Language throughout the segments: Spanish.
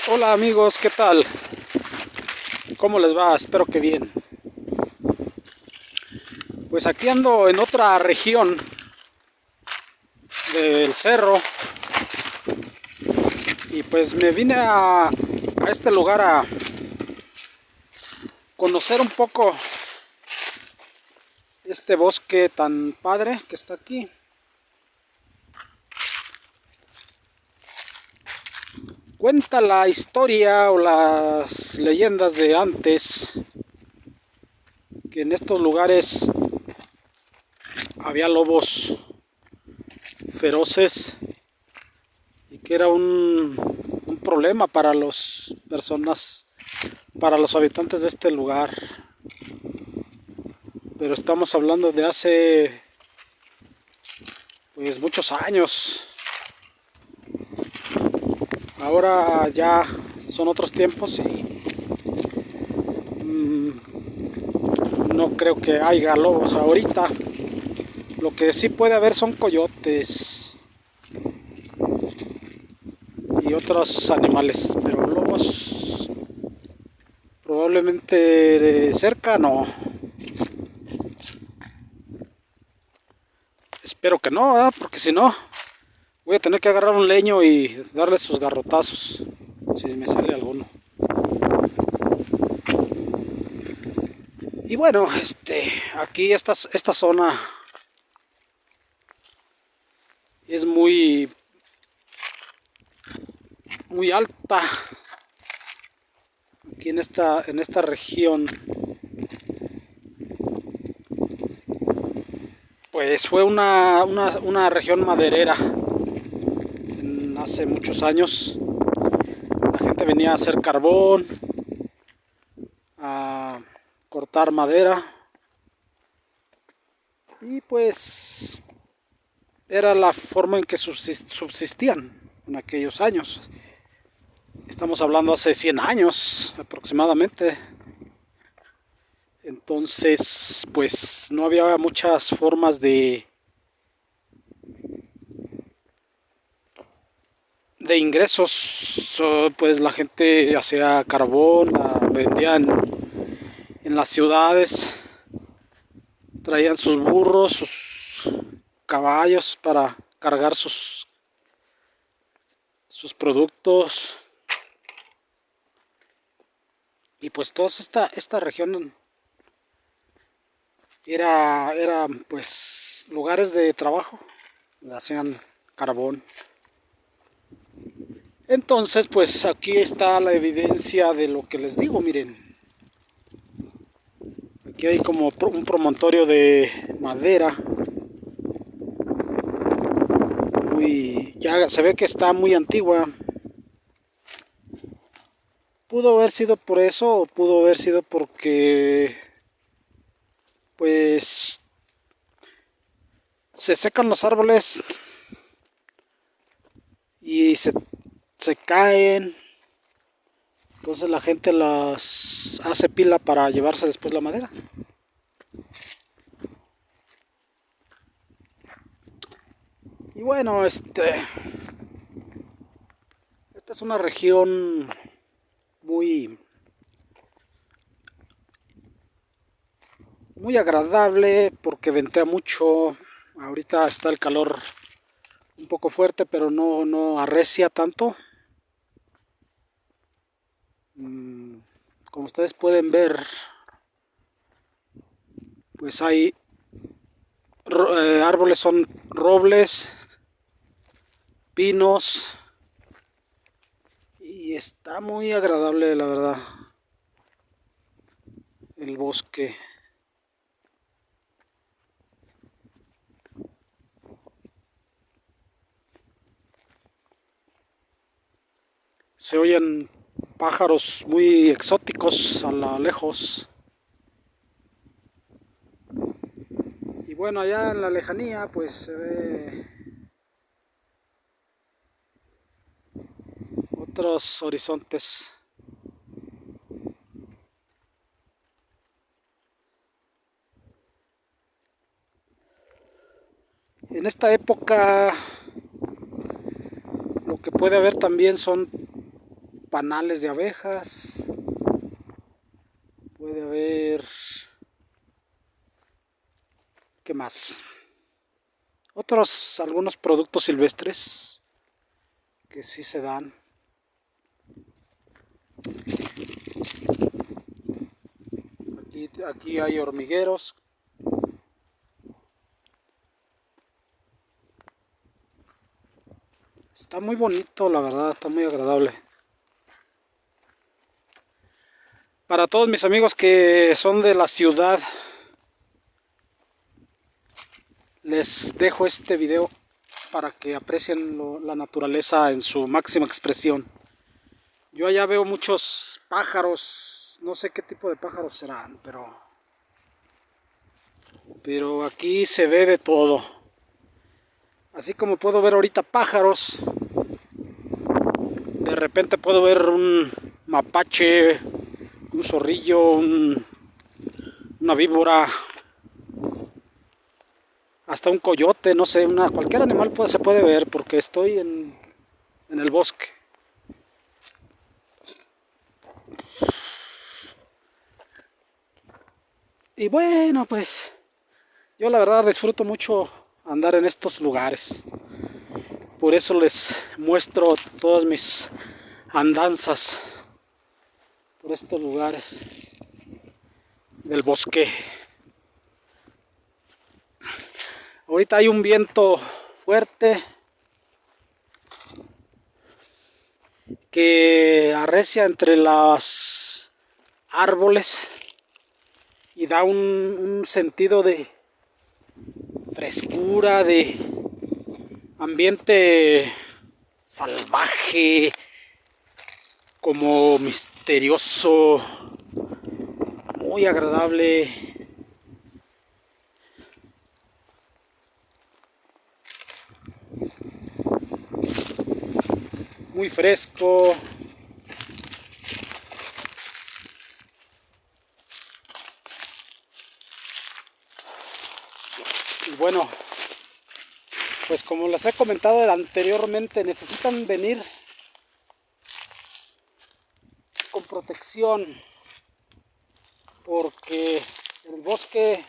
Hola amigos, ¿qué tal? ¿Cómo les va? Espero que bien. Pues aquí ando en otra región del cerro y pues me vine a este lugar a conocer un poco este bosque tan padre que está aquí. Cuenta la historia o las leyendas de antes que en estos lugares había lobos feroces y que era un problema para las personas, para los habitantes de este lugar. Pero estamos hablando de hace pues muchos años. Ahora ya son otros tiempos y no creo que haya lobos ahorita. Lo que sí puede haber son coyotes y otros animales, pero lobos probablemente cerca no. Espero que no, ¿verdad? Porque si no voy a tener que agarrar un leño y darle sus garrotazos si me sale alguno. Y bueno, aquí esta zona es muy alta. Aquí en esta región, pues fue una región maderera hace muchos años. La gente venía a hacer carbón, a cortar madera y pues era la forma en que subsistían en aquellos años. Estamos hablando hace 100 años aproximadamente. Entonces, pues no había muchas formas de ingresos. Pues la gente hacía carbón, la vendían en las ciudades, traían sus burros, sus caballos para cargar sus productos. Y pues toda esta región era pues lugares de trabajo, hacían carbón. Entonces pues aquí está la evidencia de lo que les digo, miren. Aquí hay como un promontorio de madera. Ya se ve que está muy antigua. Pudo haber sido por eso o pudo haber sido porque pues se secan los árboles y se caen. Entonces la gente las hace pila para llevarse después la madera. Y bueno, esta es una región muy, muy agradable porque ventea mucho. Ahorita está el calor un poco fuerte, pero no arrecia tanto. Como ustedes pueden ver, pues hay árboles, son robles, pinos, y está muy agradable, la verdad, el bosque. Se oyen pájaros muy exóticos a lo lejos. Y bueno, allá en la lejanía pues se ve otros horizontes. En esta época lo que puede haber también son panales de abejas. Puede haber... ¿Qué más? Algunos productos silvestres que sí se dan. Aquí hay hormigueros. Está muy bonito, la verdad, está muy agradable. Para todos mis amigos que son de la ciudad, les dejo este video para que aprecien la naturaleza en su máxima expresión. Yo allá veo muchos pájaros, no sé qué tipo de pájaros serán, pero aquí se ve de todo. Así como puedo ver ahorita pájaros, de repente puedo ver un mapache, un zorrillo, una víbora, hasta un coyote, no sé, cualquier animal se puede ver porque estoy en el bosque. Y bueno, pues yo la verdad disfruto mucho andar en estos lugares. Por eso les muestro todas mis andanzas por estos lugares del bosque. Ahorita hay un viento fuerte que arrecia entre los árboles y da un sentido de frescura, de ambiente salvaje, como misterioso, muy agradable. Muy fresco. Y bueno, pues como les he comentado anteriormente, necesitan venir con protección, porque el bosque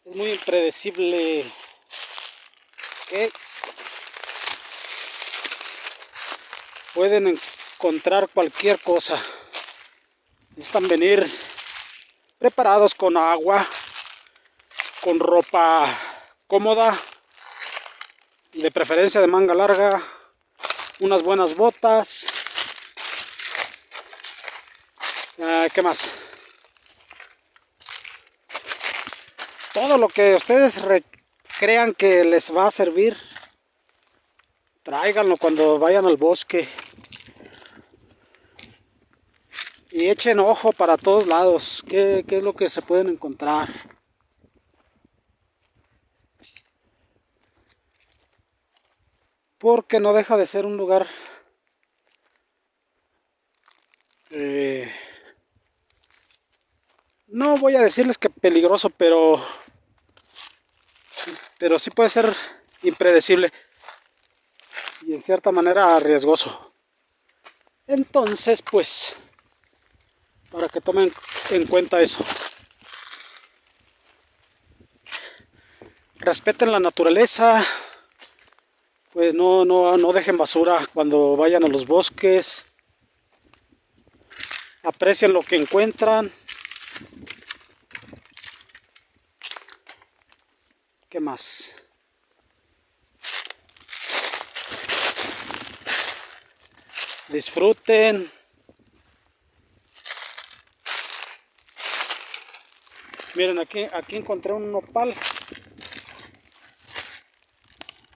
es muy impredecible. Pueden encontrar cualquier cosa. Necesitan venir preparados con agua, con ropa cómoda, de preferencia de manga larga, unas buenas botas. ¿Qué más? Todo lo que ustedes crean que les va a servir, tráiganlo cuando vayan al bosque. Y echen ojo para todos lados, qué es lo que se pueden encontrar. Porque no deja de ser un lugar no voy a decirles que peligroso, pero sí puede ser impredecible y en cierta manera riesgoso. Entonces, pues, para que tomen en cuenta eso. Respeten la naturaleza, pues no dejen basura cuando vayan a los bosques. Aprecien lo que encuentran. ¿Qué más? Disfruten. Miren, aquí encontré un nopal.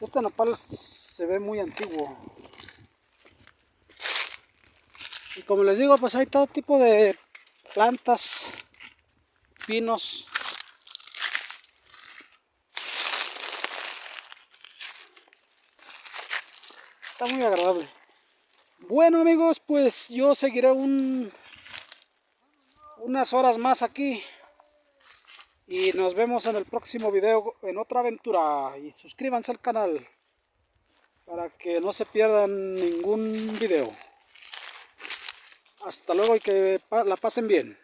Este nopal se ve muy antiguo. Y como les digo, pues hay todo tipo de plantas, pinos. Está muy agradable. Bueno amigos, pues yo seguiré unas horas más aquí. Y nos vemos en el próximo video en otra aventura. Y suscríbanse al canal para que no se pierdan ningún video. Hasta luego y que la pasen bien.